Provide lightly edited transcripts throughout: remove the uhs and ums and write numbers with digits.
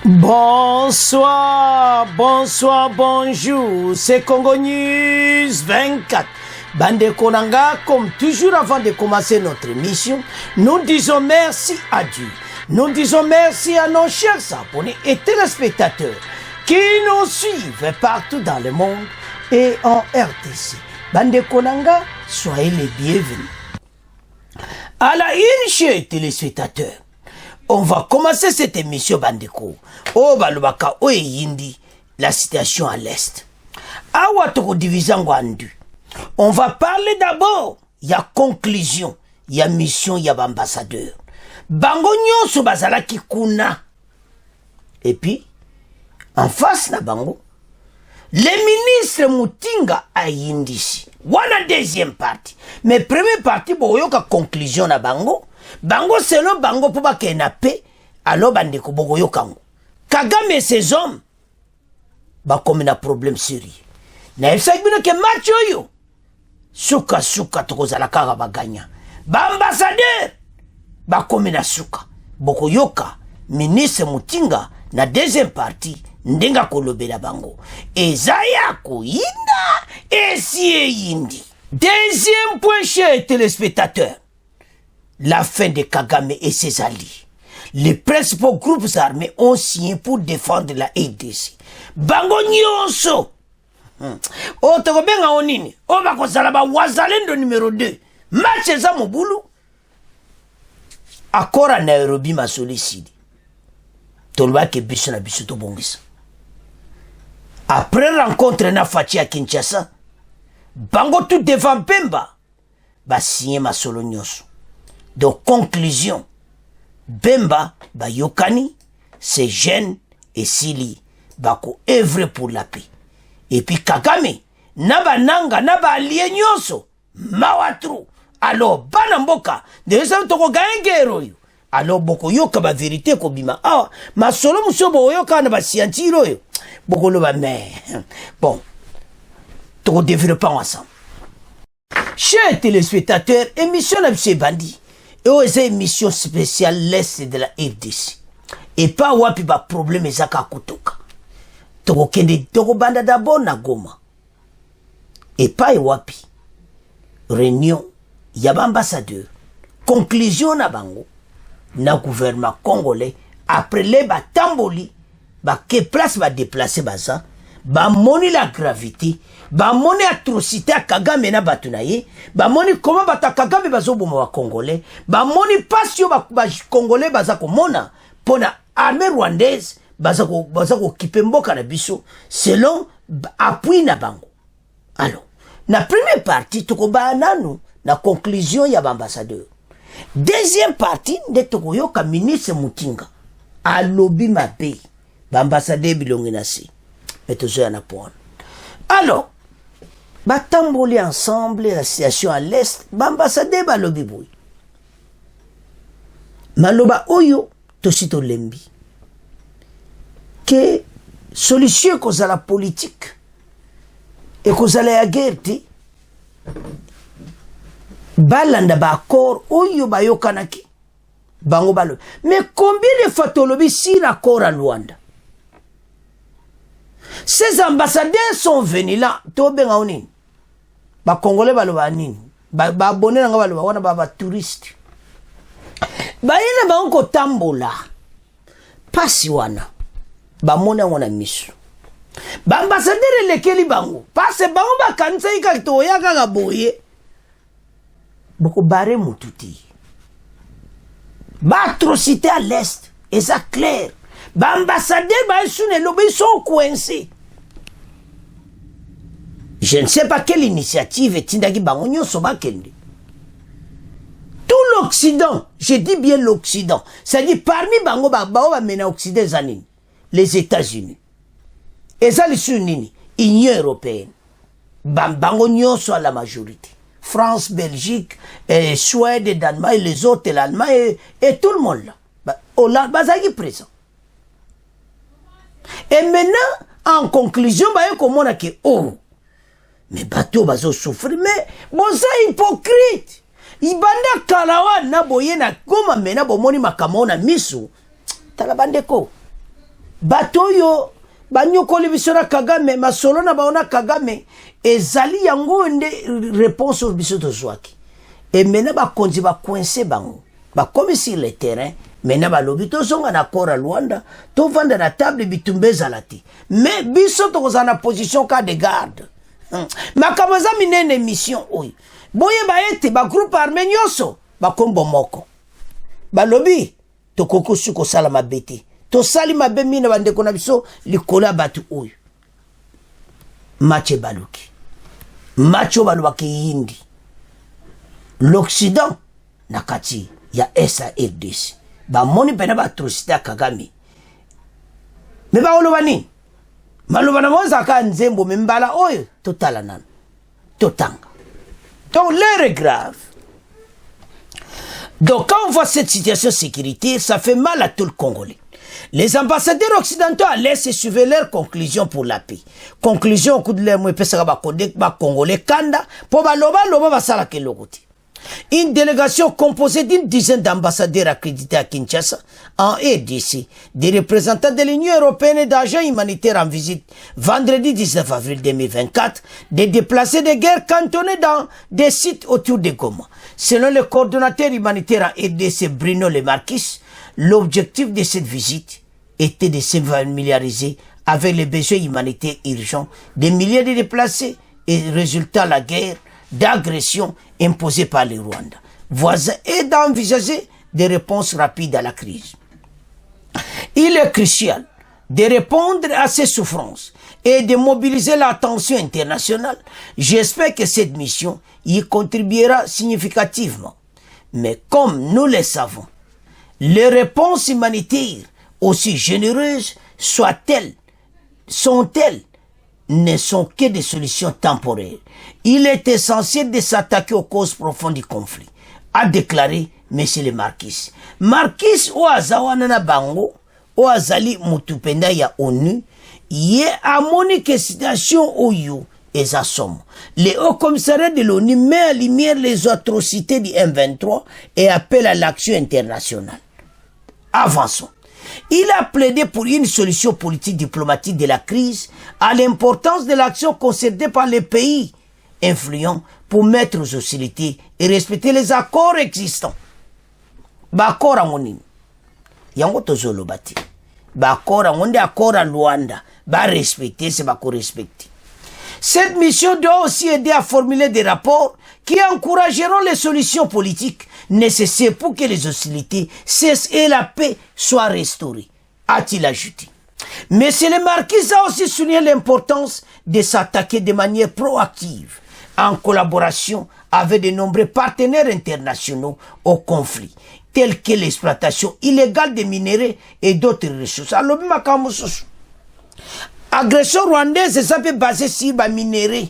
Bonsoir, bonsoir, bonjour, c'est Congo News 24. Bande Konanga, comme toujours avant de commencer notre émission, nous disons merci à Dieu. Nous disons merci à nos chers abonnés et téléspectateurs qui nous suivent partout dans le monde et en RTC. Bande Konanga, soyez les bienvenus. À la une, chers téléspectateurs, on va commencer cette émission Bandeko. Oh balubaka oye yindi la situation à l'est. Awa toko division gwandu. On va parler d'abord ya conclusion, ya mission ya ambassadeur. Bango nyonso bazalaki kuna. Et puis en face na bango, le ministre Mutinga a yindisi. Wana deuxième partie. Mais première partie boyoka conclusion na bango. Bango selon bango pour ba kenape alors bandeko bogoyo kango. Kagame et ses hommes ba comme na problème sérieux. Na efsabino ke match oyo. Suka tokozala kaka baganya. Ba ambassadeur ba comme na suka. Bokoyoka ministre Mutinga na deuxième partie ndenga kolobela bango. Ezaya ko yinda esie yindi. Deuxième point chez téléspectateurs. La fin de Kagame et ses alliés. Les principaux groupes armés ont signé pour défendre la RDC. Bango nyonso. O toko benga onini. O bako salaba wazalendo numéro 2. Match za mobulu. Accord à Nairobi ma sollicité. Tolwa ke biso na biso to bongisa. Après rencontre na Fachi à Kinshasa. Bango tout devant Pemba. Ba signé ma solo nyonso. Donc, conclusion, Bemba, ba Yokani, c'est Jeune et Sili, bako œuvre pour la paix. Et puis Kagame, naba nanga, naba allié nyonso, mawatru, alors banamboka, de ça toko gaengero yo. Alors boko yoka ba vérité ko bima. Ah, ma solo muso bo yoka na ba scientiro yo. Boko lo ba mais. Bon, toko développer ensemble. Chers téléspectateurs, émission la bandi. Et aux émissions spéciales l'Est de la RDC. Et pas wapi ba problème ezaka kutoka. Toko kende toko banda d'abord na Goma. Et pas wapi. Réunion yaba ambassadeur. Conclusion na bango. Na gouvernement congolais. Après les ba tamboli. Ba ke place ba déplacer baza. Ba moni la gravité. Ba moni atrocité à Kagame na batunaye. Ba moni comment bata Kagame bazo boma wa congolais. Ba moni passion ba congolais baza ko mona pona armée rwandaise baza ko kipemboka na biso selon appui na bango. Alors, na première partie toko ba nanu na conclusion ya ambassadeur. Deuxième partie de toko yoka ministre Mutinga a lobby mabe ba ambassadeur bilongi na si. Mais toujours na point. Alors, batamboli ensemble la situation à l'est, ambassadeur balobi boy. Maloba oyo tosito lembi. Que solution cause à la politique et cause à la guerre ti. Balanda ba accord oyo bayokanaki. Bango balo. Mais combien de fois tolobi si l'accord à Luanda? Ces ambassadeurs sont venus là. Tobenga onini. Ba Congolais baloba nini. Ba abonné nga baloba wana ba touriste. Ba yena ba onko tambola. Pasi wana. Ba mona wana misu. Ba ambassadeur lekeli bango. Parce bango ba kanisa ika to yaka ga boye. Boko bare mututi. Ba atrocité à l'est. Et ça clair. Ba ambassadeur ba sune lobe sont coincés. Je ne sais pas quelle initiative est tindaki bangonyo soba kende. Tout l'Occident, je dis bien l'Occident, c'est-à-dire parmi bango ba mena Occident zanini, les États-Unis. Et ça les sunini, Union européenne. Bango nyonso à la majorité. France, Belgique, Suède, Danemark, les autres, l'Allemagne et tout le monde là. Hollande, bazaki présent. Et maintenant, en conclusion, comme on a que, oh, mais bateau bazo souffrir, mais bon ça hypocrite. Ibanda kalawa na boye na Goma mena bomoni makamona misu. Talabandeko. batoyo banyokoli biso na Kagame masolo na baona Kagame ezali yango nde réponse au biso tozwaki et maintenant bakonzi bacoince bango bakomi sur le terrain maintenant balobi tozonga na kora Luanda tovanda na table bitumba ezala te mais biso tokozala na position ka de garde makambo eza minene mission oyo boyeba ete bagroupe armé nyonso bakombo moko balobi tokoki kosala mabe te tosali mabe mina bandeko na biso likolo ya bato oyo match baluki match oyo balobaki yindi l'Occident na kati ya SARDC bamoni pena baatrocité ya Kagame me baoloba nini maloba na mozaka nzembo me mbala oyo totala nano totanga. Donc l'heure est grave. Donc quand on voit cette situation sécuritaire, ça fait mal à tout le Congolais. Les ambassadeurs occidentaux laissent suivre leurs conclusions pour la paix. Conclusion au coup de l'air, moi, Congolais, Kanda, pour loba basala ke logoti. Une délégation composée d'une dizaine d'ambassadeurs accrédités à Kinshasa, en RDC, des représentants de l'Union européenne et d'agents humanitaires en visite vendredi 19 avril 2024, des déplacés de guerre cantonnés dans des sites autour de Goma. Selon le coordonnateur humanitaire en RDC, Bruno Lemarquis, l'objectif de cette visite était de se familiariser avec les besoins humanitaires urgents des milliers de déplacés et résultat la guerre d'agression imposée par le Rwanda, voisins, et d'envisager des réponses rapides à la crise. Il est crucial de répondre à ces souffrances et de mobiliser l'attention internationale. J'espère que cette mission y contribuera significativement. Mais comme nous le savons, les réponses humanitaires, aussi généreuses soient-elles, sont-elles, ne sont que des solutions temporaires. Il est essentiel de s'attaquer aux causes profondes du conflit, a déclaré M. le Marquis. Marquis ou azawana na bango, ou azali mutupenda ya ONU, ye amoni que situation oyo eza somo. Le Haut Commissariat de l'ONU met en lumière les atrocités du M23 et appelle à l'action internationale. Avançons. Il a plaidé pour une solution politique diplomatique de la crise, à l'importance de l'action concertée par les pays influents pour mettre aux hostilités et respecter les accords existants. Bakor a monini. Yango tozolo bati. Bakor a monde accord à Luanda. Ba respecter, c'est bako respecter. Cette mission doit aussi aider à formuler des rapports qui encourageront les solutions politiques nécessaires pour que les hostilités cessent et la paix soit restaurée, a-t-il ajouté. Mais le Marquis a aussi souligné l'importance de s'attaquer de manière proactive, en collaboration avec de nombreux partenaires internationaux au conflit, tels que l'exploitation illégale des minéraux et d'autres ressources. Alors, agression rwandaise, ça peut baser sur les minéraux.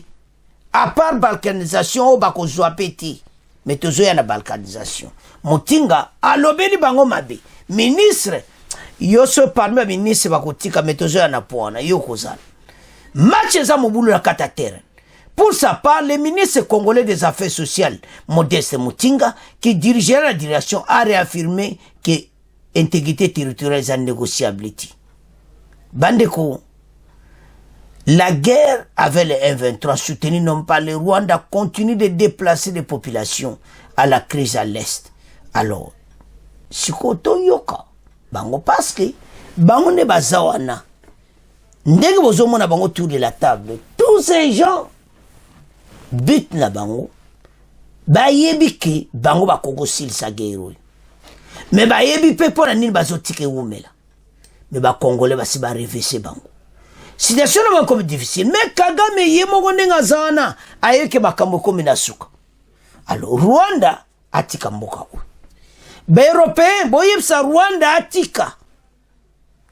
À part balkanisation, au bakozwa peti. Mais toujours y a la balkanisation. Motinga, alobeli bango mabe. Ministre, yo so parmi les ministres bakotika, mais toujours y a na poana, yo kozala. Match za mobulu la katatere. Pour sa part, le ministre congolais des Affaires sociales, Modeste Mutinga, qui dirigeait la direction, a réaffirmé que l'intégrité territoriale est négociabilité. Bandeko, la guerre avec les M23 soutenue non pas le Rwanda continue de déplacer les populations à la crise à l'Est. Alors, si koto yoka, bango parce que, bango ne bazawana, ndenge bozomona bango autour de la table, tous ces gens, but na bango, bayebi ke bango bakoko sil sa guerre. Mais bayebi pe pona nini bazotike wumela. Mais ba Congolais basi ba réveiller bango. Situation est comme difficile. Mais Kagame yemoko ndenga zana ayeke makambo komi na suka. Alors Rwanda atika mboka ko. Ba Européen boyebsa Rwanda atika.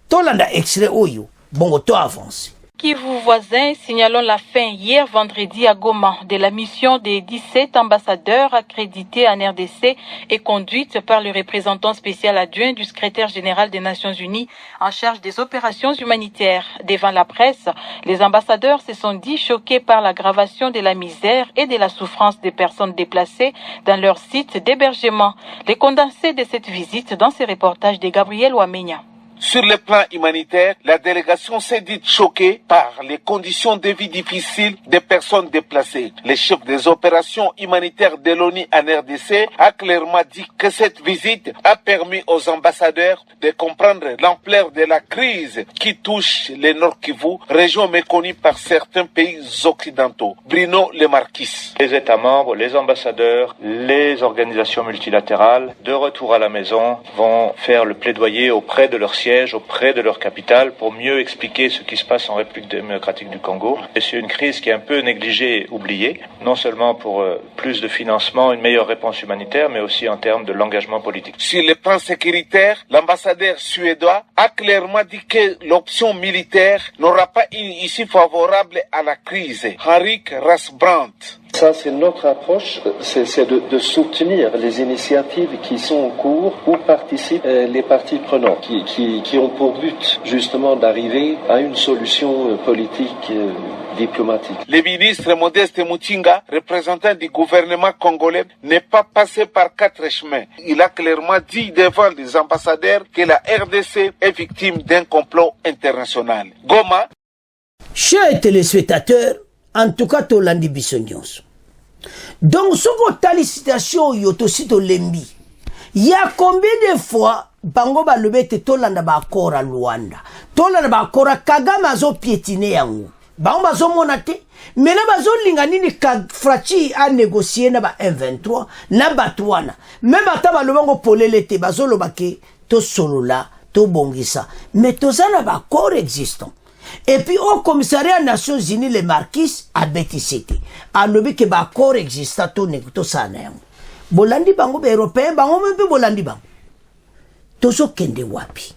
Tolanda extrait oyo bongo to avance. Kivu voisin, signalons la fin hier vendredi à Goma de la mission des 17 ambassadeurs accrédités en RDC et conduite par le représentant spécial adjoint du secrétaire général des Nations Unies en charge des opérations humanitaires. Devant la presse, les ambassadeurs se sont dit choqués par l'aggravation de la misère et de la souffrance des personnes déplacées dans leur site d'hébergement. Les condensés de cette visite dans ce reportage de Gabriel Ouamenya. Sur le plan humanitaire, la délégation s'est dite choquée par les conditions de vie difficiles des personnes déplacées. Le chef des opérations humanitaires de l'ONU en RDC a clairement dit que cette visite a permis aux ambassadeurs de comprendre l'ampleur de la crise qui touche le Nord Kivu, région méconnue par certains pays occidentaux. Bruno Lemarquis. Les États membres, les ambassadeurs, les organisations multilatérales, de retour à la maison, vont faire le plaidoyer auprès de leur siège, auprès de leur capitale, pour mieux expliquer ce qui se passe en République démocratique du Congo. Et c'est une crise qui est un peu négligée et oubliée, non seulement pour plus de financement, une meilleure réponse humanitaire, mais aussi en termes de l'engagement politique. Sur le plan sécuritaire, l'ambassadeur suédois a clairement dit que l'option militaire n'aura pas une issue favorable à la crise. Henrik Rasbrandt. Ça, c'est notre approche, c'est de soutenir les initiatives qui sont en cours où participent les parties prenantes, qui ont pour but justement d'arriver à une solution politique diplomatique. Le ministre Modeste Mutinga, représentant du gouvernement congolais, n'est pas passé par 4 chemins. Il a clairement dit devant les ambassadeurs que la RDC est victime d'un complot international. Goma. Chers téléspectateurs, en tout cas, Tolandi Bissonios. Donc, ce que tu citation, Yotosito Lembi, il y a combien de fois, Bango Balubete Tolanda Bakora Luanda, Tolanda Bakora Kagama zo piétiné yango, Bango Bazo Monate, mais là Bazo Linganini Frachi a négocié na ba M23, na Batouana, même Ataba Lubango Polelete, Bazo Lobake, to Solola, to Bongisa, mais Tozana Bakor existant. Et puis au commissariat des Nations Unies, les marquis à BTCT. A nobi que ba corps exista to nekto sana. Bolandi bango be européen bango même bolandi bango. Tozo kende wapi.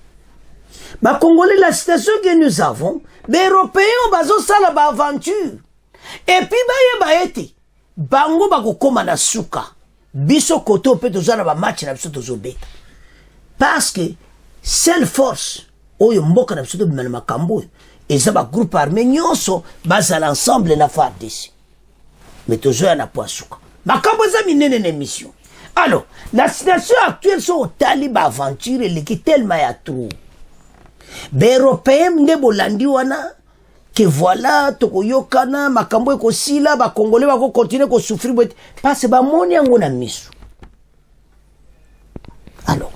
Ba Congolais la situation que nous avons, be européens bazo sala ba aventure. Et puis ba yete bango ba ko koma na suka. Biso koto pe tozana ba match na biso tozo beta. Parce que seule force oyo mboka na biso to bimana makambo. Et ça va groupe armé nyonso basa l'ensemble na FARDC. Mais toujours à la poissouka. Ma kamboza minene émission. Alors, la situation actuelle sont au taliban aventure et qui tellement y a trop. Les Européens ne bolandi wana que voilà tokoyokana makambo eko sila ba Congolais ba ko continuer ko souffrir parce que ba moni yango na misu. Alors,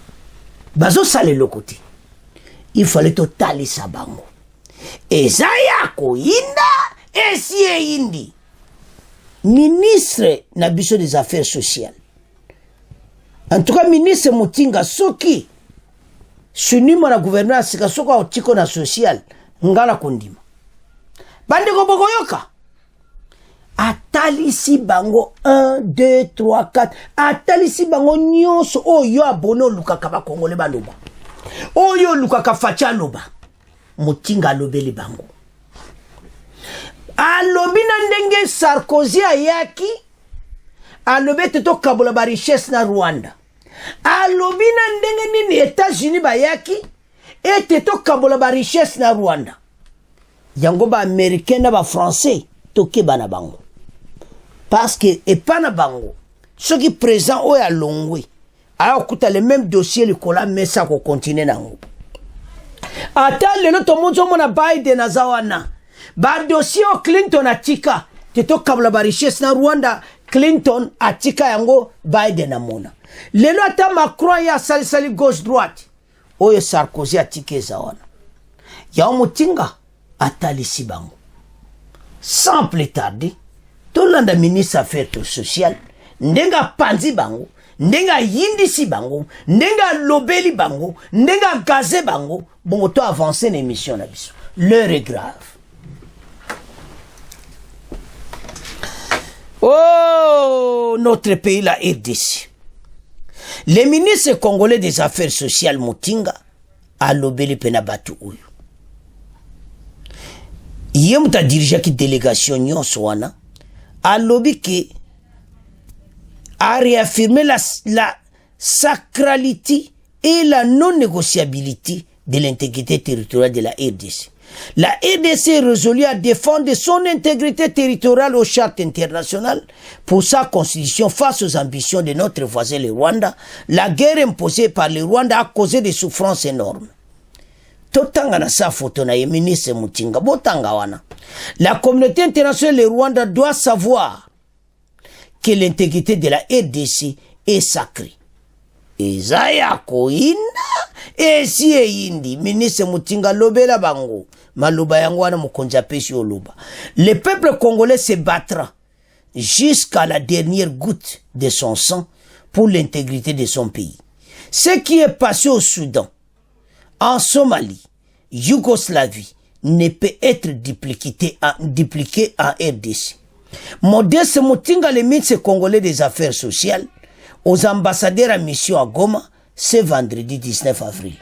bazo sale le côté. Il fallait totali sabango. Ezayako inda esie indi ministre na biso des affaires sociales. En tout cas ministre Mutinga soki sunima na gouverneur sika soko otiko na social ngala kondima. Bande ko bokoyoka. Atalisi bango 1 2 3 4 atalisi bango nyonso oyo abono lukaka ba Congolais baloba. Oyo lukaka facha loba. Mutinga alobeli bango. Alobi na ndenge Sarkozy ayaki, alobi teto kabola ba richesse na Rwanda. Alobi na ndenge nini États-Unis bayaki, teto kabola ba richesse na Rwanda. Yango ba américain na ba français toke bana bango. Parce que epana bango, ceux qui présent oyo alongwe, akuta le même dossier le kola mesa ko continuer nango. Ata lelo to monzo mona Biden azawana ba dossier o Clinton atika teto kabla ba richesse na Rwanda Clinton atika yango Biden amona lelo ata Macron ya sali gauche droite oyo Sarkozy atike zawana ya Mutinga atalisi bango sans plus tarder tolanda ministre affaires sociales ndenga panzi bango ndenga yindisi bango ndenga lobeli bango ndenga gaze bango bon to avancer l'émission na biso l'heure est grave. Oh notre pays la RDC. Le ministre congolais des affaires sociales Mutinga a lobeli pena batu oyo yemuta dirige ki délégation nyonso wana a lobi ke a réaffirmé la sacralité et la non-négociabilité de l'intégrité territoriale de la RDC. La RDC est résolue à défendre son intégrité territoriale aux chartes internationales pour sa constitution face aux ambitions de notre voisin le Rwanda. La guerre imposée par le Rwanda a causé des souffrances énormes. totanga na sa photo na ye ministre Mutinga botanga wana. La communauté internationale le Rwanda doit savoir que l'intégrité de la RDC est sacrée. Ezaya koina esi indi ministre Mutinga lobela bango maloba yango wana mukonja peshi oloba. Le peuple congolais se battra jusqu'à la dernière goutte de son sang pour l'intégrité de son pays. Ce qui est passé au Soudan, en Somalie, Yougoslavie, ne peut être dupliqué en RDC. Modeste Mutinga, le ministre congolais des Affaires sociales, aux ambassadeurs à mission à Goma, ce vendredi 19 avril.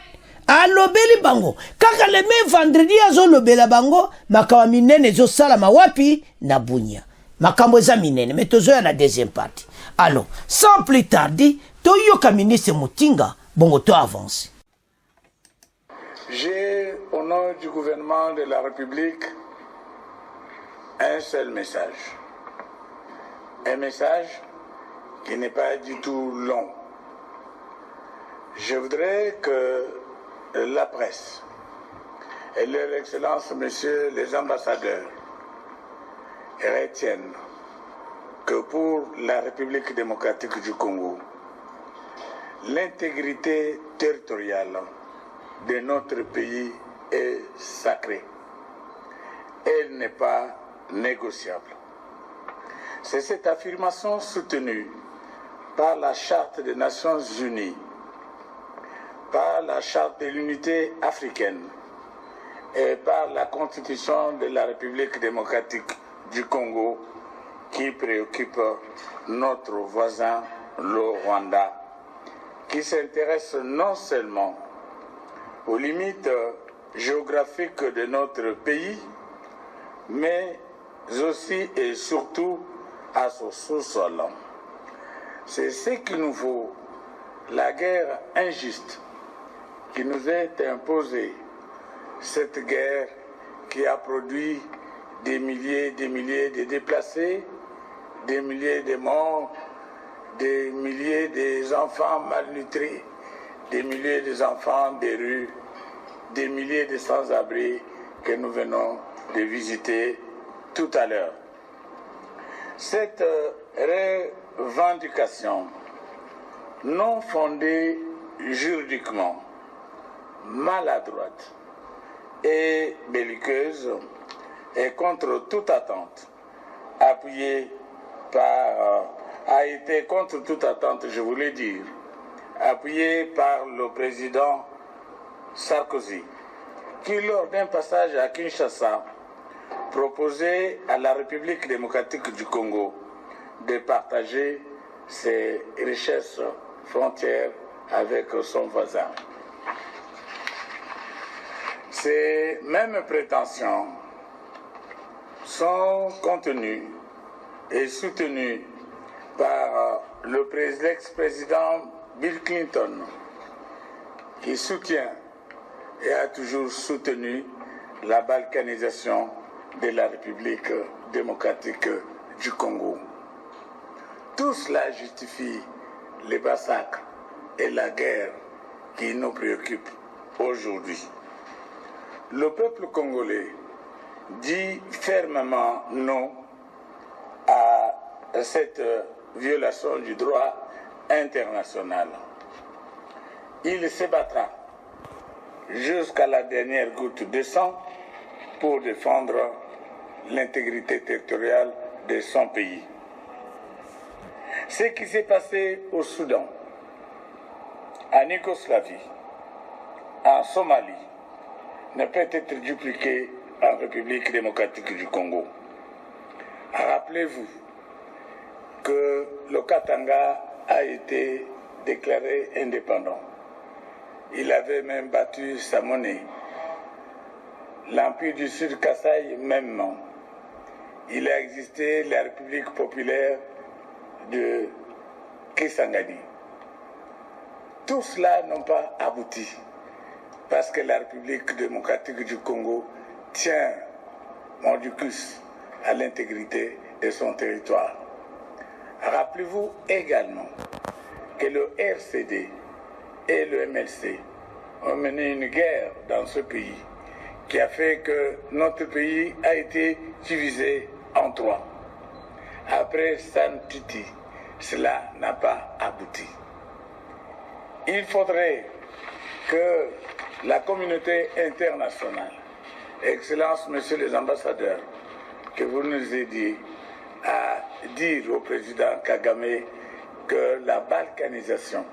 Alobeli bango, kaka le même vendredi azo lobela bango, makawa minene zo sala mawapi na bunya. Makambo eza minene, mais tozo ya na deuxième partie. Alors, sans plus tarder, toyoka ministre Mutinga, bongo to avance. J'ai, au nom du gouvernement de la République, un seul message. Un message qui n'est pas du tout long. Je voudrais que la presse et leur Excellence, messieurs les ambassadeurs, retiennent que pour la République démocratique du Congo, l'intégrité territoriale de notre pays est sacrée. Elle n'est pas négociable. C'est cette affirmation soutenue par la Charte des Nations Unies, par la Charte de l'Unité africaine et par la Constitution de la République démocratique du Congo qui préoccupe notre voisin, le Rwanda, qui s'intéresse non seulement aux limites géographiques de notre pays, mais aussi et surtout à son sous-sol. C'est ce qui nous vaut la guerre injuste qui nous est imposée, cette guerre qui a produit des milliers de déplacés, des milliers de morts, des milliers d'enfants malnutris, des milliers d'enfants des rues, des milliers de sans-abri que nous venons de visiter tout à l'heure. Cette revendication non fondée juridiquement, maladroite et belliqueuse et contre toute attente, a été contre toute attente, je voulais dire, appuyé par le président Sarkozy, qui lors d'un passage à Kinshasa proposait à la République démocratique du Congo de partager ses richesses frontières avec son voisin. Ces mêmes prétentions sont contenues et soutenues par l'ex-président Bill Clinton, qui soutient et a toujours soutenu la balkanisation de la République démocratique du Congo. Tout cela justifie les massacres et la guerre qui nous préoccupent aujourd'hui. Le peuple congolais dit fermement non à cette violation du droit international. Il se battra jusqu'à la dernière goutte de sang pour défendre l'intégrité territoriale de son pays. Ce qui s'est passé au Soudan, en Yougoslavie, en Somalie, ne peut être dupliqué en République démocratique du Congo. Rappelez-vous que le Katanga a été déclaré indépendant. Il avait même battu sa monnaie. L'Empire du Sud Kasaï, même nom. Il a existé la République populaire de Kisangani. Tout cela n'a pas abouti parce que la République démocratique du Congo tient mordicus à l'intégrité de son territoire. Rappelez-vous également que le RCD et le MLC ont mené une guerre dans ce pays qui a fait que notre pays a été divisé en 3. Après Santiti, cela n'a pas abouti. Il faudrait que la communauté internationale, Excellences, Messieurs les ambassadeurs, que vous nous aidiez à dire au président Kagame que la balkanisation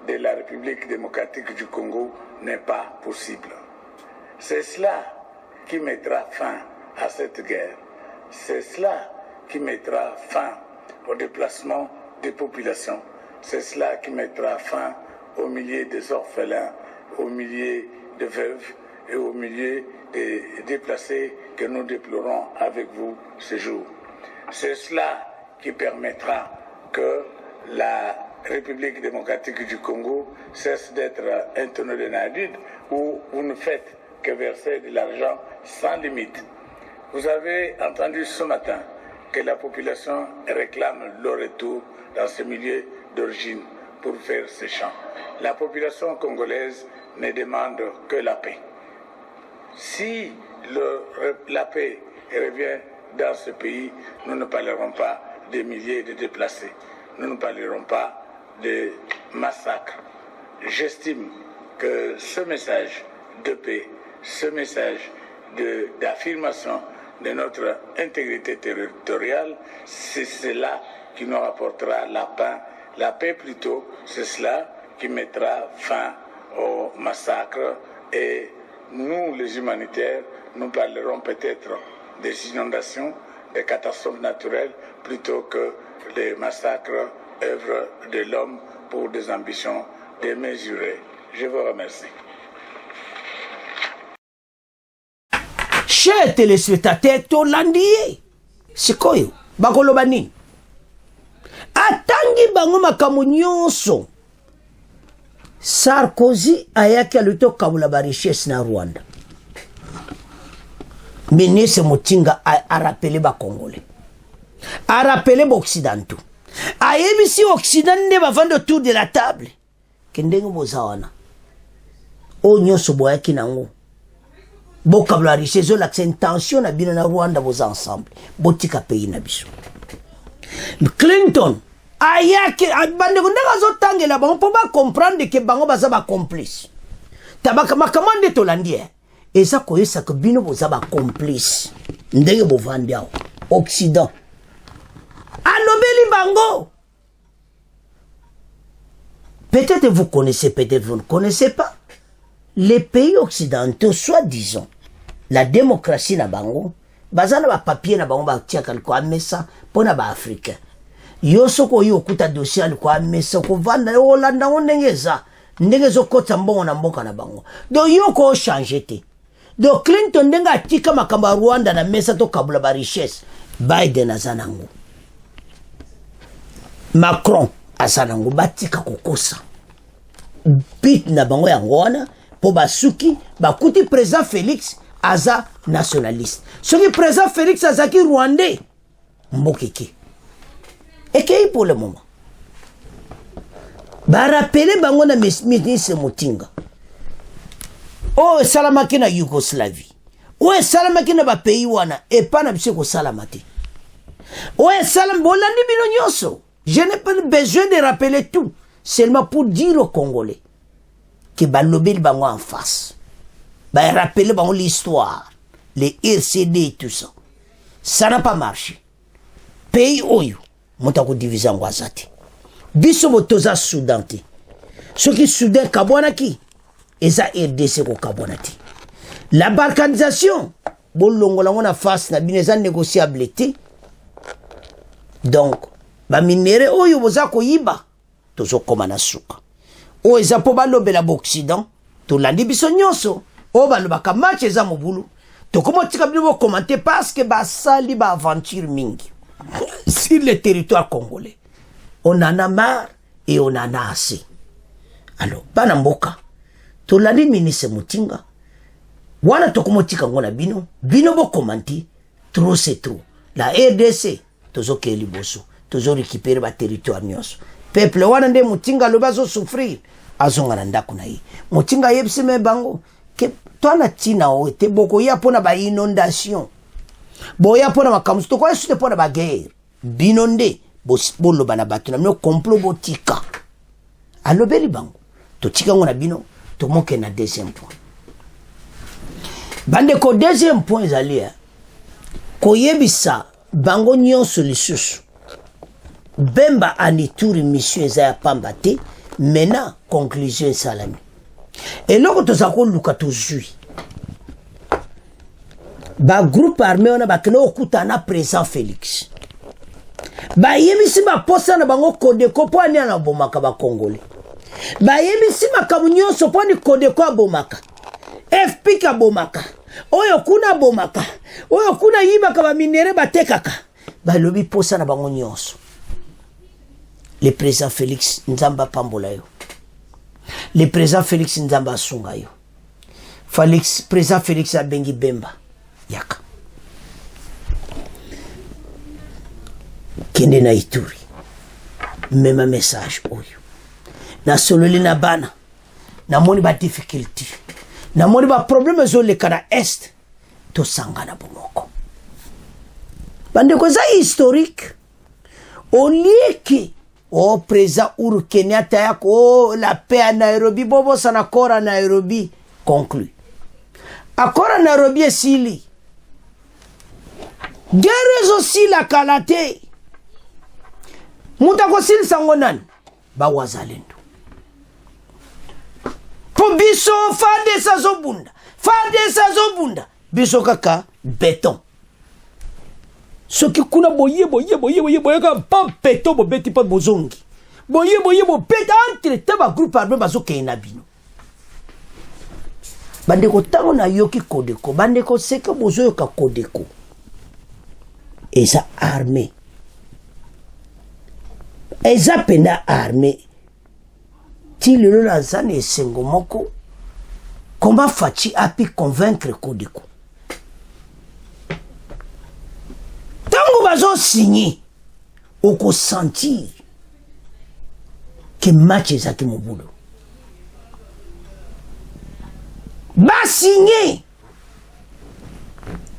de la République démocratique du Congo n'est pas possible. C'est cela qui mettra fin à cette guerre. C'est cela qui mettra fin au déplacement des populations. C'est cela qui mettra fin aux milliers des orphelins, aux milliers de veuves et aux milliers des déplacés que nous déplorons avec vous ce jour. C'est cela qui permettra que la République démocratique du Congo cesse d'être un tonneau de navire où vous ne faites que verser de l'argent sans limite. Vous avez entendu ce matin que la population réclame le retour dans ce milieu d'origine pour faire ces champs. La population congolaise ne demande que la paix. Si la paix revient dans ce pays, nous ne parlerons pas des milliers de déplacés. Nous ne parlerons pas de massacres. J'estime que ce message de paix, ce message d'affirmation de notre intégrité territoriale, c'est cela qui nous apportera la paix plutôt, c'est cela qui mettra fin au massacre. Et nous, les humanitaires, nous parlerons peut-être des inondations, des catastrophes naturelles, plutôt que des massacres, œuvres de l'homme pour des ambitions démesurées. Je vous remercie. Chers téléspectateurs, Tolandier, c'est quoi yo? Bakoloba nini? Atangi bango makambo nyonso. Sarkozy ayaki aluto kabula ba richesse na Rwanda. Ministre Motinga a rappelé ba Congolais. A rappelé ba Occidentaux. A yebisi Occident ne ba vendre autour de la table. Kendenge bozawana. O nyonso boyaki nango. Bokabla richesse l'accent intention na bino na Rwanda boza ensemble. Botika pays na biso. Clinton ayaki bande kundanga zotangela ba on peut pas comprendre que bango baza ba complice. Tabaka makamande Tolandier. Eza koyesa que bino boza ba complice. Ndenge bovandi awo Occident. Alobeli bango. Peut-être vous connaissez, peut-être vous ne connaissez pas. Les pays occidentaux, soi-disant, la démocratie na bango, bazana ba papier na bango ba tia kaliko amesa pona ba africain. Yosoko yo kuta dossier aliko amesa ko vanda Hollanda ondengeza ndengezo kota mbongo na mboka na bango. Do yoko changer te. Do Clinton ndenga atika makamba Rwanda na mesa to kabula ba richesse. Biden azanango. Macron azanango batika kokosa. Bit na bango yango wana po basuki bakuti président Félix aza nationaliste. Soki président Félix azaki rwandais mbokeke. Et pour le moment. Ba rappeler bango na ministre Motinga. Oh salamaki na Yougoslavie. Ouais salamaki na ba pays wana et pas na biso ko salamati. Ouais salam bolandi bino nyonso. Je n'ai pas besoin de rappeler tout, seulement pour dire aux Congolais que balobeli bango en face. Ba rappeler bango l'histoire, les RCD et tout ça. Ça n'a pas marché. Pays oyo motako diviser ngo azati. Biso botoza Soudan te. Soki Soudan kabwanaki eza RDC ko kabwanati. La balkanisation bolongola ngo na face na bineza négociable te. Donc ba minere oyo boza ko yiba tozo koma na suka. O eza po balobela ba Occident tolandi biso nyonso o balobaka match eza mobulu. Tokomo tika bino commenter parce que ba sali ba aventure mingi sur le territoire congolais. On en a marre et on en a assez. Alors, bana mboka, tolandi ministre Motinga, wana tokomo tika ngona bino, bino bo commenter, trop c'est trop. La RDC, tozo ke liboso, tozo récupérer ba territoire nyonso. peuple wana nde mutinga alobi azosouffrir azonga na ndako na ye mutinga ayebisi me bango ke twana tina oyo te bokoya mpona bainondation boya mpona makambo tokoya sute mpona baguerre bino nde boloba na bato na bino complot botika alobeli bango totika ngo na bino tomoke na deuxième point bandeko deuxième point ezali koyebisa bango nyonso lisusu Bemba anituri mission eza ya pamba te mena conclusion esalami eloko toza koluka tozwi bagroupe armé wana bakende okuta na président Félix bayebisi baposa na bango Kodeko mpo ani anabomaka bakongole bayebisi makambo nyonso mpo ani Kodeko abomaka FP kabomaka oyo kuna bomaka oyo kuna yibaka baminere batekaka balobi posa na bango nyonso le président Félix Nzamba pambola yo le président Félix Nzamba asunga yo président Félix abengi Bemba yaka kende na Ituri mema message oyo na sololi na bana na moni ba difficulty na moni ba problème ezoleka na est tosangana bomoko bandeko za historique au lieu que président Uhuru Kenyatta yako la paix à Nairobi bobo sana kora Nairobi conclu akora Nairobi esili guerre aussi la kalate mutako sili sango nani ba wazalendo po biso fade sazobunda biso kaka béton soki kuna boye ka pa peto bobeti pa bozongi boye bobeta entre taba groupe armé bazokeye na bino bandeko tango na yoki Kodeko bandeko seke bozoyoka Kodeko eza armé eza pena armé ti lelo na zane esengo moko comment Fachi a pu convaincre Kodeko tango bazo signé oko sentir que match ezaki mobulo ba signé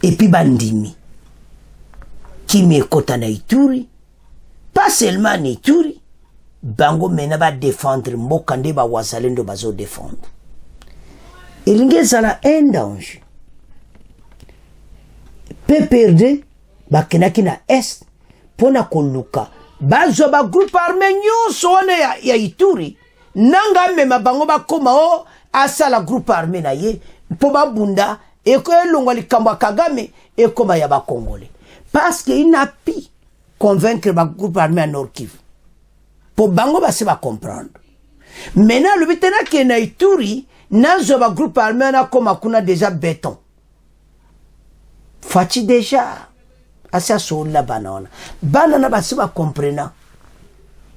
et puis bandimi kimi ekota na Ituri pas seulement na Ituri bango mena ba défendre mboka nde ba wazalendo bazo défendre elingi ezala un danger PPRD bakenaki na est pona koluka bazwa ba groupe armé nyonso wana ya Ituri nanga mema bango bakoma o asala groupe armé na ye mpo babunda eko elongwa likambo Kagame ekoma ya bakongole parce que il n'a pu convaincre ba groupe armé à Nord Kivu po bango base ba comprendre maintenant le bitena ke na Ituri nazo ba groupe armé na koma kuna déjà béton Fachi déjà asa sola banana na basi ba comprena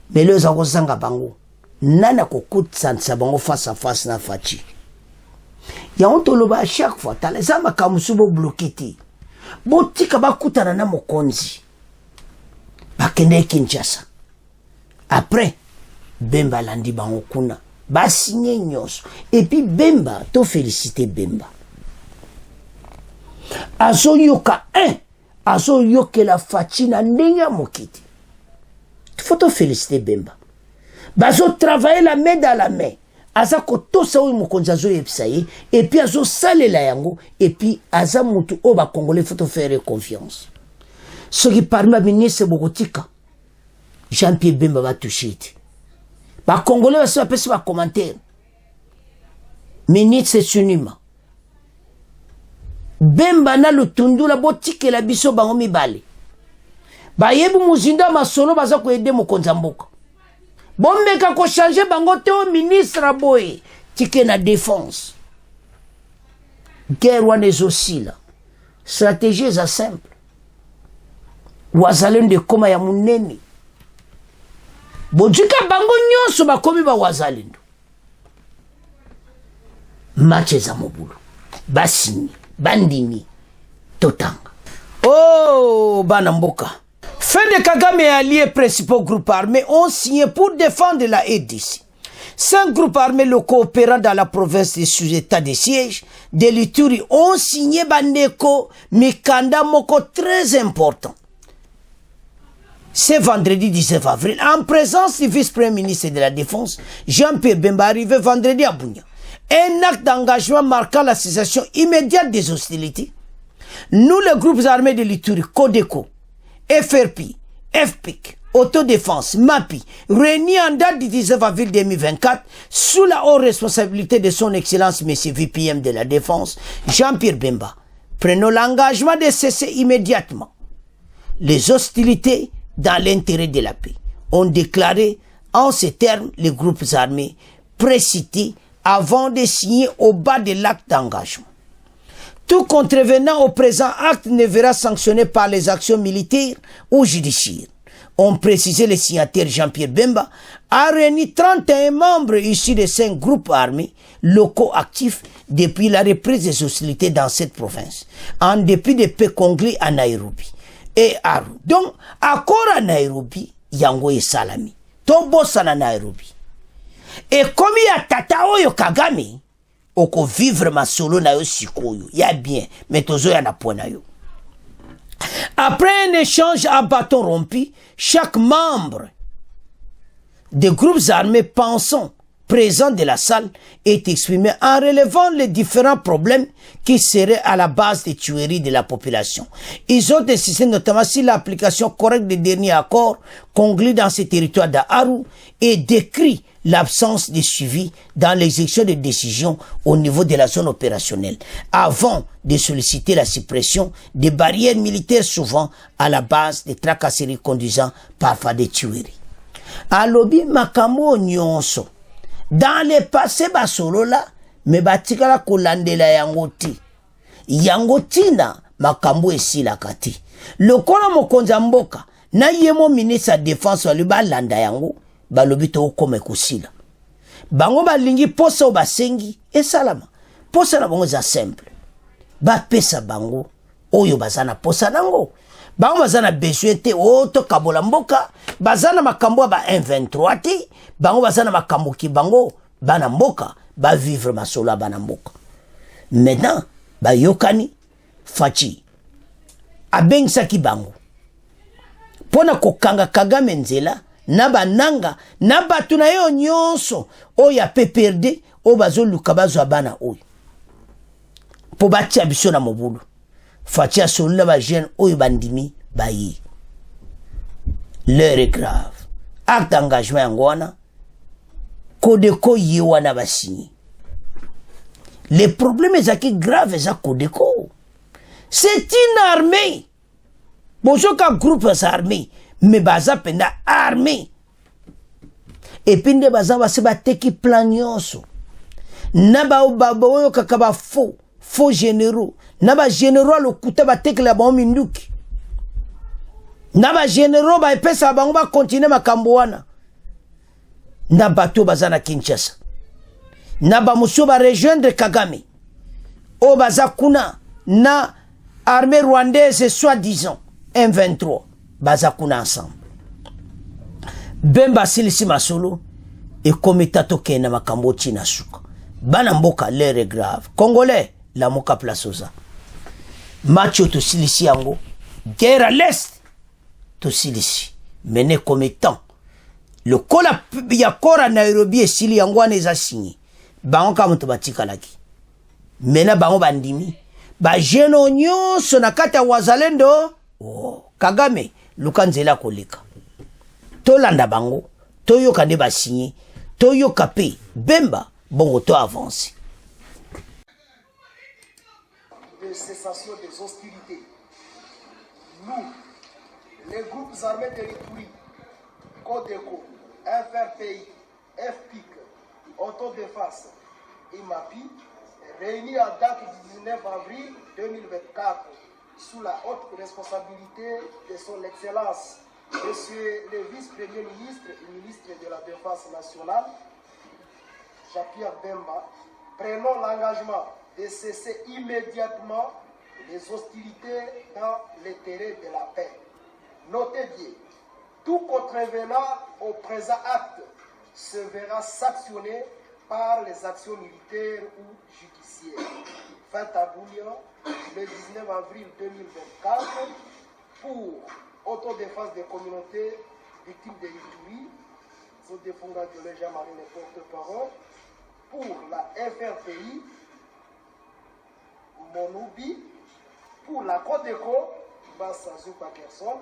mais les azanga bango nana kokutsa nsa bango face à face na Fachi ya ontoloba à chaque fois talezama kamusubo bloqué botika bakutana na mokonzi bakende Kinshasa après Bemba landi bango kuna ba signé nyos et puis Bemba to féliciter Bemba azoyoka azoyoke la Fachi na ndenge mokiti faut féliciter Bemba bazo travailler la main dans la main aza kotosa oyo mokonzi azoyebisa ye et puis azosalela yango et puis aza mutu oyo bakongolais faut faire confiance soki parmi baministre bokotika Jean-Pierre Bemba batouché ete bakongolais basi bapesi bacommentaire ministre sunima Bemba na lutundula botikela biso bango mibale bayebi muzinda masolo baza koyede mokonzi mboka bombeka ko changer bango te o ministre boye tike na défense guerre wana ezosila stratégie eza simple wazalendo ekoma ya munene bojika bango nyonso bakomi ba wazalendo match eza mobulu basini bandimi totanga bana mboka Fede Kagame et alliés principaux groupes armés ont signé pour défendre la RDC. 5 groupes armés locaux opérant dans la province des sous-états de siège de l'Ituri ont signé Bandeko Mikanda Moko très important. C'est vendredi 19 avril, en présence du vice-premier ministre de la Défense, Jean-Pierre Bemba, arrivé vendredi à Bunia. Un acte d'engagement marquant la cessation immédiate des hostilités. Nous, les groupes armés de l'Ituri, Codeco, FRP, FPIC, Autodéfense, MAPI, réunis en date du 19 avril 2024, sous la haute responsabilité de son Excellence M. VPM de la Défense, Jean-Pierre Bemba, prenons l'engagement de cesser immédiatement les hostilités dans l'intérêt de la paix. On déclaré en ces termes les groupes armés précités avant de signer au bas de l'acte d'engagement. Tout contrevenant au présent acte ne verra sanctionné par les actions militaires ou judiciaires. On précisé les signataires Jean-Pierre Bemba a réuni 31 membres issus de 5 groupes armés locaux actifs depuis la reprise des hostilités dans cette province, en dépit des paix conclues à Nairobi et Aru. Donc, accord à Nairobi, yango et salami. Tobosa na Nairobi. Et comme il y a Tata Oyo Kagame, oko vivre ma solo na yo sikoyo, ya bien, mais tozo ya na point na yo. Après un échange à bâton rompu, chaque membre des groupes armés pensant présents de la salle est exprimé en relevant les différents problèmes qui seraient à la base des tueries de la population. Ils ont insisté notamment sur l'application correcte des derniers accords conclus dans ces territoires d'Aru et décrit l'absence de suivi dans l'exécution des décisions au niveau de la zone opérationnelle, avant de solliciter la suppression des barrières militaires souvent à la base des tracasseries conduisant parfois des tueries. Alobi makambo nyonso. Dans le passé basolo là, me batikala kolandela yangoti. Yangotina makambo esila kati. Lokola mokonza mboka, na yemo ministre de défense wali balanda yango. Balobi to kome kusila. Bango balingi posa basengi esalama. Posa na bango za simple. Ba pesa bango oyo bazana posa nango. Bango bazana besoin te oto kabola mboka, bazana makambo ba M23 te, bango bazana makambo ki bango bana mboka ba vivre masolo bana mboka. Maintenant ba yokani fachi abengisa ki bango. Pona kokanga Kagame nzela na bananga na batu na yo nyonso oya PPRD o bazo luka bazo bana oyo po batia biso na mobulu fatia solula ba jeune oyo bandimi bayi. L'heure est grave. Acte d'engagement yangwana Codeco yewana basini. Les problèmes ezaki grave za Codeco. C'est une armée. Bozoka groupe armé. Mais baza penda armée. Et puis nde baza base bateki plan nyonso. Na ba oyo kakaba faux généraux. Na ba généraux lokuta bateki la ba minduki. Na ba généraux ba epesa bango ba continuer makambo wana. Na bato baza na Kinshasa. Na ba muso ba rejoindre Kagame. O baza kuna na armée rwandaise soi-disant M23. Bazakuna ensemble. Bemba silisi masolo et komitato kena makambo china suka. Bana mboka l'air est grave. Congolais la moka plasoza. Macho to silisi yango. Guerre à l'est to silisi. Mené comme temps. Le kola yakora Nairobi et sili yango aneza signé. Bango kamuto batika laki. Mena bango bandimi. Ba jeno nyonso na kata wazalendo. Oh, Kagame lukanzela koleka. Tolanda bango, toyoka ne basigné, toyoka pe, Bemba, bongo to avance. De cessation des hostilités. Nous, les groupes armés de l'Ituri, Codeco, FRPI, FPIC, Autodéfense et MAPI, réunis à date du 19 avril 2024, sous la haute responsabilité de son Excellence, Monsieur le vice-premier ministre et ministre de la Défense nationale, Jean-Pierre Bemba, prenons l'engagement de cesser immédiatement les hostilités dans l'intérêt de la paix. Notez bien, tout contrevenant au présent acte se verra sanctionné par les actions militaires ou judiciaires. Fin à Bouillon, le 19 avril 2024, pour autodéfense des communautés victimes de l'Itourie, sous défendant de Jean-Marie le porte-parole, pour la FRPI, Monoubi, pour la Codeco, Bassazou Pakerson,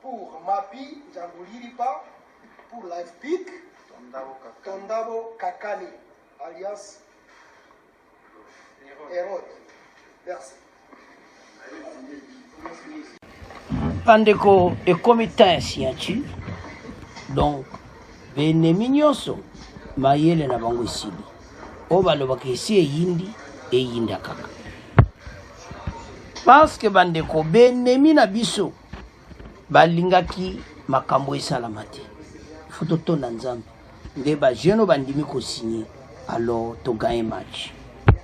pour MAPI, Djangouliripa, pour la FPIC, Tondabo Kakani, alias Hérode. Merci. Pandeko et comité signature. Donc, benemi nyonso mayele na bango esili. O balobaka esi eyindi eyinda kaka. Parce que bandeko benemi na biso balingaki makambo esalama te. Faut totonda nzambe. Nde ba jeune bandimi ko signer alors to gagne match.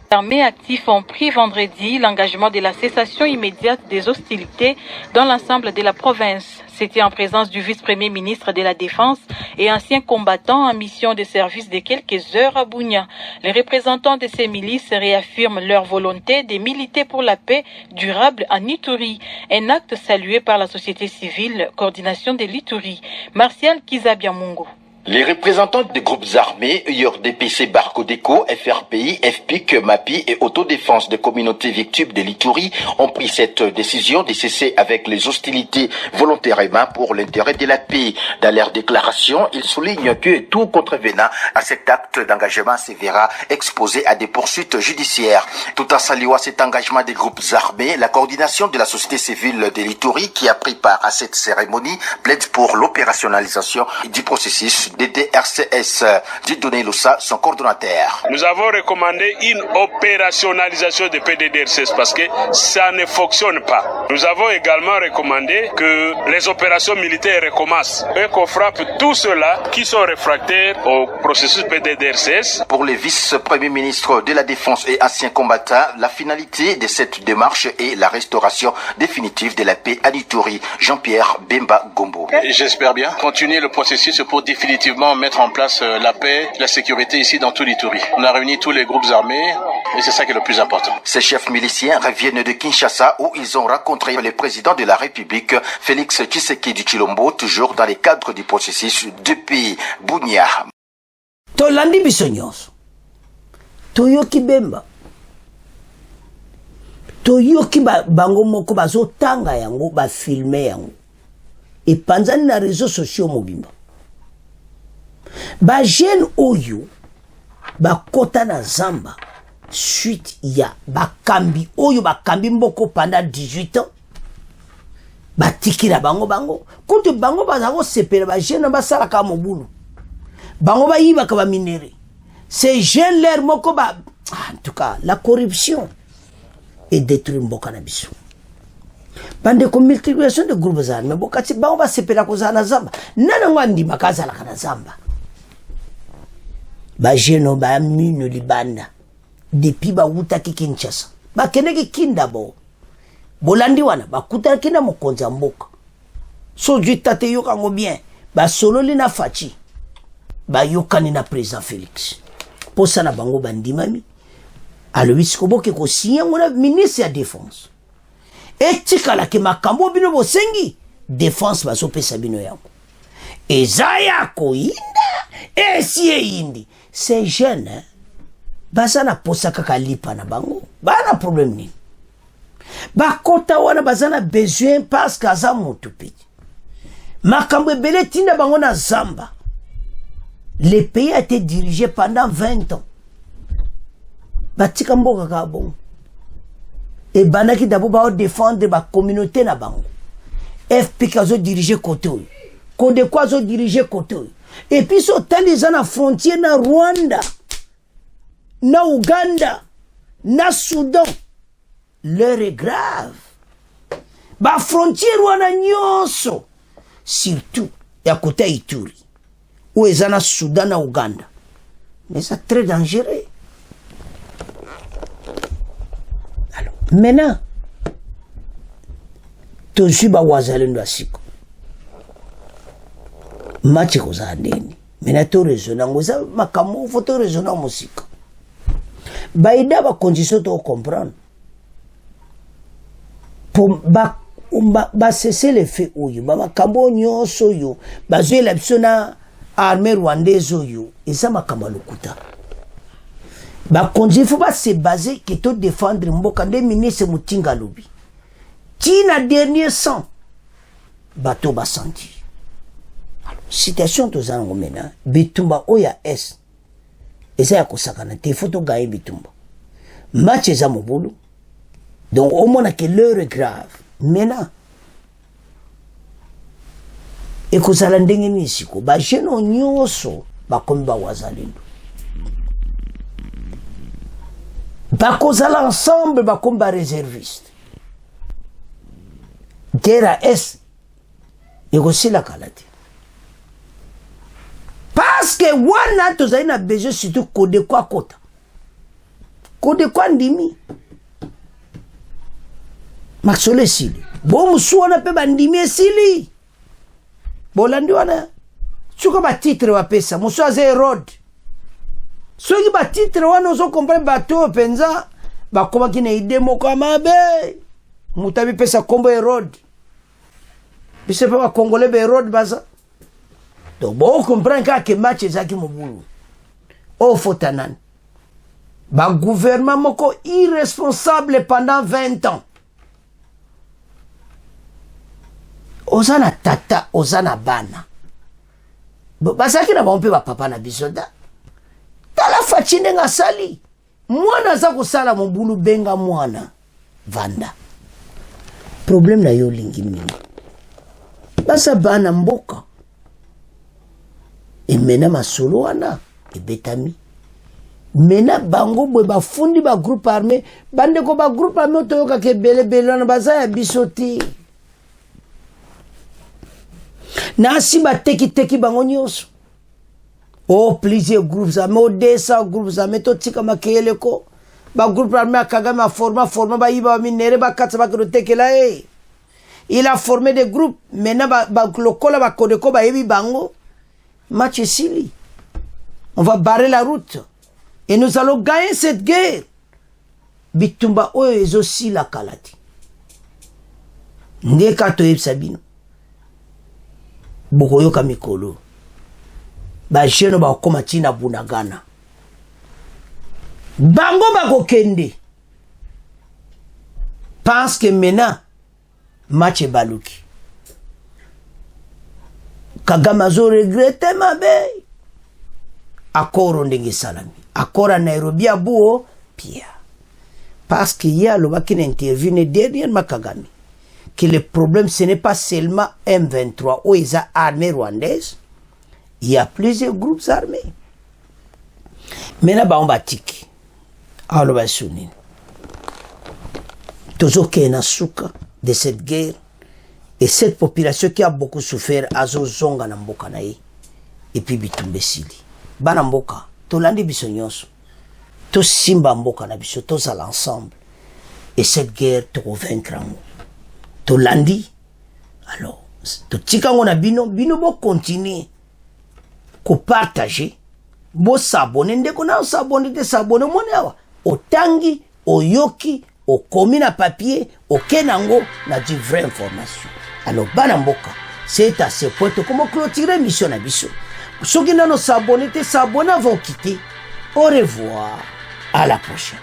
Les armées actives ont pris vendredi l'engagement de la cessation immédiate des hostilités dans l'ensemble de la province. C'était en présence du vice-premier ministre de la Défense et ancien combattant en mission de service de quelques heures à Bunia. Les représentants de ces milices réaffirment leur volonté de militer pour la paix durable en Ituri, un acte salué par la société civile, coordination de l'Ituri. Martial Kizabiamungo. Les représentants des groupes armés, URDPC Barcodeco, FRPI, FPIC, MAPI et Autodéfense des communautés victimes de l'Ituri ont pris cette décision de cesser avec les hostilités volontairement pour l'intérêt de la paix. Dans leur déclaration, ils soulignent que tout contrevenant à cet acte d'engagement se verra exposé à des poursuites judiciaires. Tout en saluant cet engagement des groupes armés, la coordination de la société civile de l'Ituri qui a pris part à cette cérémonie plaide pour l'opérationnalisation du processus DDRCS. Dieudonné Loussa, son coordonnateur. Nous avons recommandé une opérationnalisation de PDDRCS parce que ça ne fonctionne pas. Nous avons également recommandé que les opérations militaires recommencent et qu'on frappe tous ceux-là qui sont réfractaires au processus PDDRCS. Pour le vice-premier ministre de la Défense et ancien combattant, la finalité de cette démarche est la restauration définitive de la paix à Ituri. Jean-Pierre Bemba Gombo. J'espère bien continuer le processus pour définitivement mettre en place la paix, la sécurité ici dans tout l'Ituri. On a réuni tous les groupes armés et c'est ça qui est le plus important. Ces chefs miliciens reviennent de Kinshasa où ils ont rencontré le président de la République, Félix Tshisekedi Tshilombo, toujours dans le cadre du processus depuis Bunia. Tolandi bisonyos. Toyoki Bemba. Toyoki bango moko bazotanga yango ba filmer yango. Et panzani na réseaux sociaux mobimba. Ba jeune oyo ba kota na zamba suite ya ba kambi oyo ba kambi mboko pendant 18 ans ba tikira bango kutu bango bazako sepela ba jeune ba sala ka mobulu bango ba yiba ka ba minere ces jeunes leur moko ba en tout cas la corruption est détruire mboka na biso bande ko multiplication de groupes armés bokati bango ba sepela ko za na zamba nana ngwandi makazala kana zamba ba jeno ba minu libanda depuis ba wuta ki Kinshasa ba keneki kinda bo bolandi wana ba kuta kina mokonza mboka so jutate yoka ngo bien ba sololi na fachi ba yokani na président Félix posa na bango bandimami alobi boke ko signer ngona ministre ya défense etika la ke makambo bino bosengi défense ba so pesa bino yango ezaya ko inda esi indi. Ces jeunes, bazana posa kaka lipa na bango, bana problème ni. Ba kota wana bazana besoin parce que aza moto piti. Makambo ebele tinda bango na zamba. Le pays a été dirigé pendant 20 ans. Batika mboka ka bon. Et banaki d'abord ba défendre ba communauté na bango. FPK zo diriger côté. Kodeko zo diriger côté. Et puis so taliza na frontière na Rwanda, na Uganda, na Soudan. L'heure est grave. Ba frontière wana nyonso, surtout ya côté Ituri, où est na Soudan na Uganda. Mais c'est très dangereux. Alors, maintenant, tozu ba wazalendo asiko. match koza ndeni mena to raisonner ngoza makamo photo raisonner musika baida ba condition to comprendre pour ba cesser les faits oyo ba makambo nyonso yo bazwe la bisona armée rwandaise oyo eza makambo lokuta ba condition faut pas se baser que to défendre mboka nde ministre mutinga lobi tina dernier sang bato ba senti. Situation to zango mena bitumba oya es eza ya kosakana te photo gaye bitumba match eza mobulu donc au moins que l'heure est grave mena e kozala ndenge ni siko ba jeno nyoso bakomi ba wazalendo bakozala ensemble bakomi ba réserviste guerre es e kosila kalati. Parce que wana tozali na besoin surtout kode kwa kota. Kode kwa ndimi. Maxole esili. Bo musu wana pe bandimi esili. Bolandi wana. Suka ba titre wa pesa. Musu aze road. Soki ba titre wana ozo comprendre bato penza. Bakoma kine ide moko mabe. Mutabi pesa kombo e road. Bise pa ba congolais be road baza. Donc, bon, on comprend que match est qui mobulu. Oh, fotanan. Ba gouvernement moko irresponsable pendant 20 ans. Ozana tata, ozana bana. Basaki na bompe ba papa na bisoda. Tala fachine nga sali. Mwana za kusala mobulu benga mwana. Vanda. Problème na yo lingi mingi. Basa bana mboka. Et mena masolo wana ebetami mena bango bwe bafundi ba groupe armé bande ko ba groupe armé toyoka ke bele na bazaya bisoti na simba teki bango nyonso oh plusieurs groupes armés o 200 groupes armés to tika makele ko ba groupe armé akagama forma ba iba minere ba katsa ba tekela il a formé des groupes mena ba lokola ba kodeko ba yebi bango. Match Sili. On va barrer la route. Et nous allons gagner cette guerre. Bitumba oyo ezo si la kalati. Ndeka to sabino. Bokoyo kamikolo. Ba jeno ba koma tina bunagana. Bango ba kokende. Parce que maintenant match baluki. Kagamazo regrette mabe. Akoro ndenge salami. Akora Nairobi abuo pia. Parce qu'il y a le qui intervient derrière Kagame. Que le problème ce n'est pas seulement M23 ou les armées rwandaises. Il y a plusieurs groupes armés. Maintenant on va tiki. Alors va sounin. Toujours qu'il y a souka de cette guerre. Et cette population qui a beaucoup souffert, azo zonga na mboka na ye. Et puis bitumbe sili. Bana mboka, to landi biso nyonso. To simba mboka na biso, to za l'ensemble. Et cette guerre, to vaincre ngo. To landi. Alors, to tikango na bino bo continuer. Ko partager. Bo s'abonner, ndeko na s'abonner, te s'abonner mone awa. Otangi, oyoki, okomi na papier, okenango na di vraie information. Alors, Banamboka, c'est à ce point que comment clôturer mission à biso. Ceux qui n'ont pas s'abonner avant de quitter. Au revoir. À la prochaine.